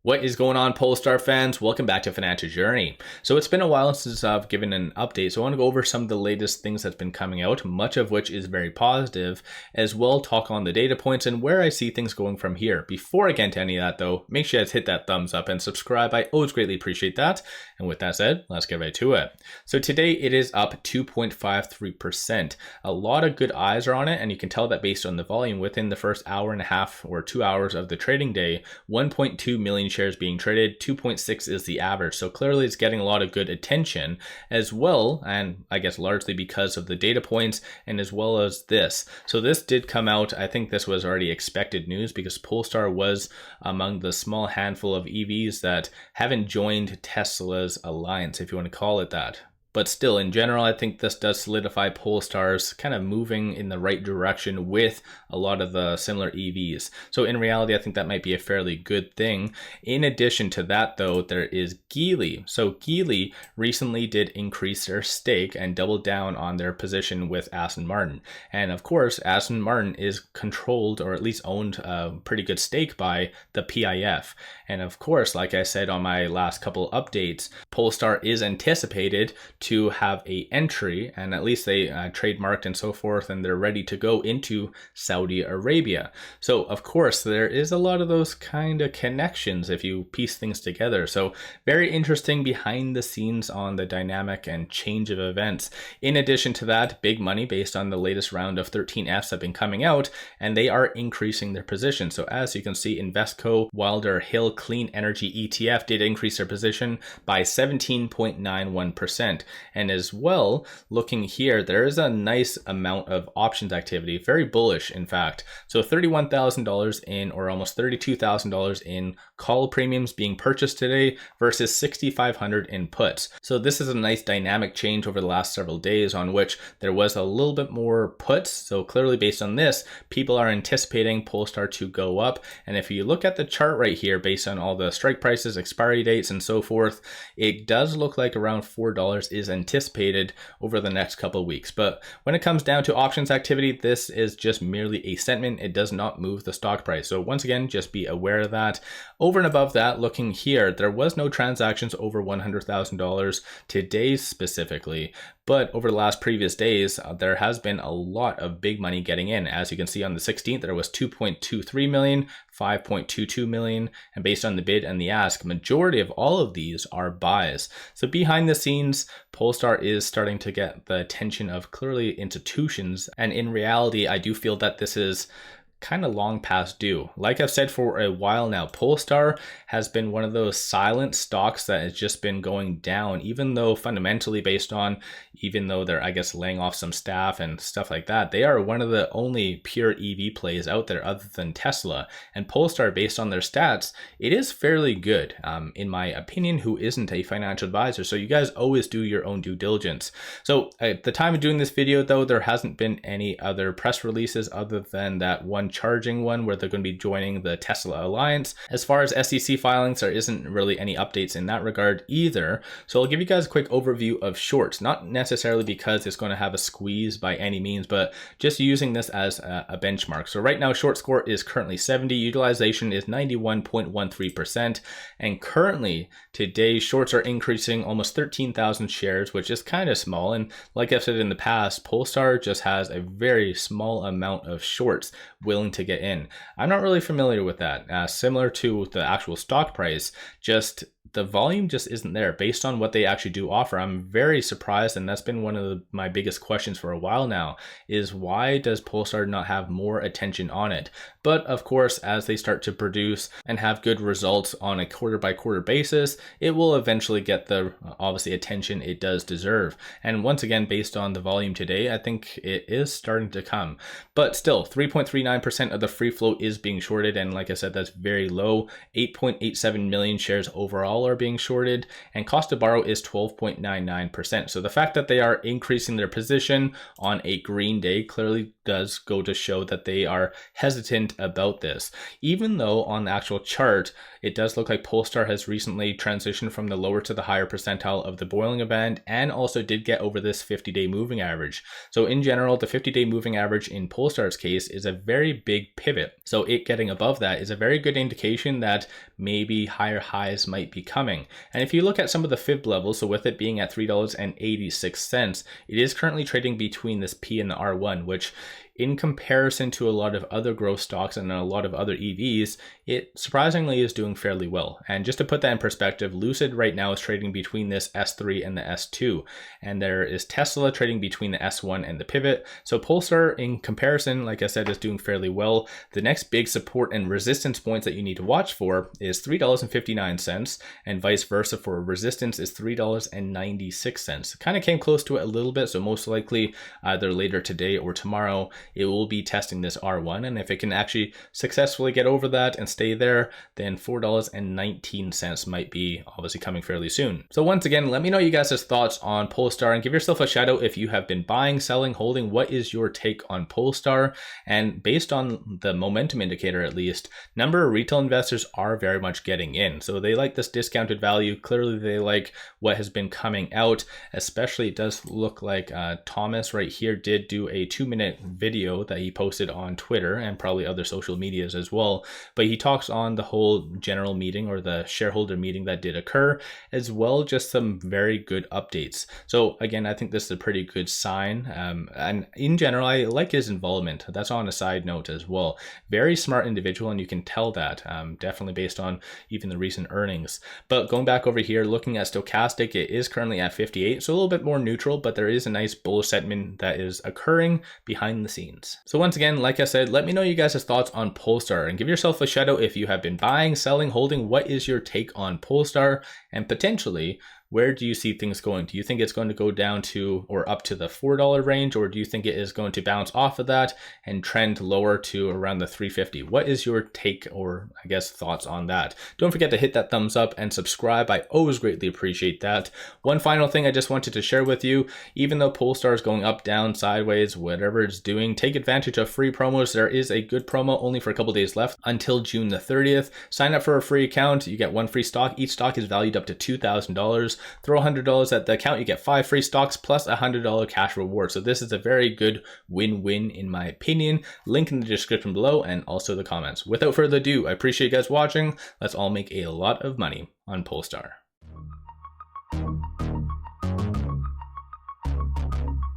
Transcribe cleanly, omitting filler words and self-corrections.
What is going on, Polestar fans? Welcome back to Financial Journey. So it's been a while since I've given an update, so I want to go over some of the latest things that's been coming out, much of which is very positive, as well talk on the data points and where I see things going from here. Before I get into any of that though, make sure to hit that thumbs up and subscribe. I always greatly appreciate that. And with that said, let's get right to it. So today it is up 2.53%. A lot of good eyes are on it, and you can tell that based on the volume within the first hour and a half or 2 hours of the trading day, 1.2 million shares being traded, 2.6 is the average. So clearly it's getting a lot of good attention as well, and I guess largely because of the data points and as well as this. So this did come out, I think this was already expected news because Polestar was among the small handful of EVs that haven't joined Tesla's alliance, if you want to call it that. But still, in general, I think this does solidify Polestar's kind of moving in the right direction with a lot of the similar EVs. So in reality, I think that might be a fairly good thing. In addition to that, though, there is 𝗖𝗓𝗓. So 𝗖𝗓𝗓 recently did increase their stake and doubled down on their position with Aston Martin. And of course, Aston Martin is controlled, or at least owned a pretty good stake by the PIF. And of course, like I said on my last couple updates, Polestar is anticipated to have a entry, and at least they trademarked and so forth, and they're ready to go into Saudi Arabia. So of course there is a lot of those kind of connections if you piece things together. So very interesting behind the scenes on the dynamic and change of events. In addition to that, big money based on the latest round of 13Fs have been coming out, and they are increasing their position. So as you can see, Invesco Wilder Hill Clean Energy ETF did increase their position by 17.91%. And as well, looking here, there is a nice amount of options activity, very bullish in fact. So $31,000 in, or almost $32,000 in call premiums being purchased today versus $6,500 in puts. So this is a nice dynamic change over the last several days on which there was a little bit more puts. So clearly based on this, people are anticipating Polestar to go up. And if you look at the chart right here, based on all the strike prices, expiry dates, and so forth, it does look like around $4 is anticipated over the next couple of weeks. But when it comes down to options activity, this is just merely a sentiment. It does not move the stock price. So once again, just be aware of that. Over and above that, looking here, there was no transactions over $100,000 today specifically, but over the last previous days, there has been a lot of big money getting in. As you can see on the 16th, there was 2.23 million, 5.22 million, and based on the bid and the ask, majority of all of these are buys. So behind the scenes, Polestar is starting to get the attention of clearly institutions, and in reality, I do feel that this is kind of long past due. Like I've said for a while now, Polestar has been one of those silent stocks that has just been going down, even though fundamentally based on, even though they're, I guess, laying off some staff and stuff like that, they are one of the only pure EV plays out there other than Tesla. And Polestar, based on their stats, it is fairly good, in my opinion, who isn't a financial advisor. So you guys always do your own due diligence. So at the time of doing this video though, there hasn't been any other press releases other than that one charging one where they're going to be joining the Tesla alliance. As far as SEC filings, there isn't really any updates in that regard either. So I'll give you guys a quick overview of shorts, not necessarily because it's going to have a squeeze by any means, but just using this as a benchmark. So right now, short score is currently 70, utilization is 91.13%, and currently today shorts are increasing almost 13,000 shares, which is kind of small. And like I've said in the past, Polestar just has a very small amount of shorts willing to get in. I'm not really familiar with that. Similar to the actual stock price, just the volume just isn't there based on what they actually do offer. I'm very surprised, and that's been one of my biggest questions for a while now, is why does Polestar not have more attention on it? But of course, as they start to produce and have good results on a quarter by quarter basis, it will eventually get the obviously attention it does deserve. And once again, based on the volume today, I think it is starting to come. But still, 3.39% of the free float is being shorted, and like I said, that's very low. 8.87 million shares overall all are being shorted, and cost to borrow is 12.99%. So the fact that they are increasing their position on a green day clearly does go to show that they are hesitant about this. Even though on the actual chart, it does look like Polestar has recently transitioned from the lower to the higher percentile of the Bollinger Band, and also did get over this 50-day moving average. So in general, the 50-day moving average in Polestar's case is a very big pivot. So it getting above that is a very good indication that maybe higher highs might be coming. And if you look at some of the fib levels, so with it being at $3.86, it is currently trading between this P and the R1, which in comparison to a lot of other growth stocks and a lot of other EVs, it surprisingly is doing fairly well. And just to put that in perspective, Lucid right now is trading between this S3 and the S2, and there is Tesla trading between the S1 and the Pivot. So Polestar in comparison, like I said, is doing fairly well. The next big support and resistance points that you need to watch for is $3.59, and vice versa for resistance is $3.96. Kind of came close to it a little bit, so most likely either later today or tomorrow it will be testing this R1, and if it can actually successfully get over that and stay there, then $4.19 might be obviously coming fairly soon. So once again, let me know you guys' thoughts on Polestar, and give yourself a shout out if you have been buying, selling, holding. What is your take on Polestar? And based on the momentum indicator, at least, number of retail investors are very much getting in. So they like this discounted value. Clearly they like what has been coming out, especially it does look like Thomas right here did do a 2-minute video that he posted on Twitter and probably other social medias as well. But he talks on the whole general meeting or the shareholder meeting that did occur, as well just some very good updates. So again, I think this is a pretty good sign. And in general, I like his involvement. That's on a side note as well. Very smart individual, and you can tell that definitely based on even the recent earnings. But going back over here, looking at stochastic, it is currently at 58, so a little bit more neutral, but there is a nice bullish sentiment that is occurring behind the scenes. So once again, like I said, let me know you guys' thoughts on Polestar, and give yourself a shout out if you have been buying, selling, holding. What is your take on Polestar, and potentially where do you see things going? Do you think it's going to go down to or up to the $4 range, or do you think it is going to bounce off of that and trend lower to around the $3.50? What is your take, or I guess thoughts on that? Don't forget to hit that thumbs up and subscribe. I always greatly appreciate that. One final thing I just wanted to share with you, even though Polestar is going up, down, sideways, whatever it's doing, take advantage of free promos. There is a good promo only for a couple days left until June the 30th. Sign up for a free account. You get 1 free stock. Each stock is valued up to $2,000. Throw $100 at the account, you get 5 free stocks plus a $100 cash reward. So this is a very good win-win in my opinion. Link in the description below and also the comments. Without further ado, I appreciate you guys watching. Let's all make a lot of money on Polestar.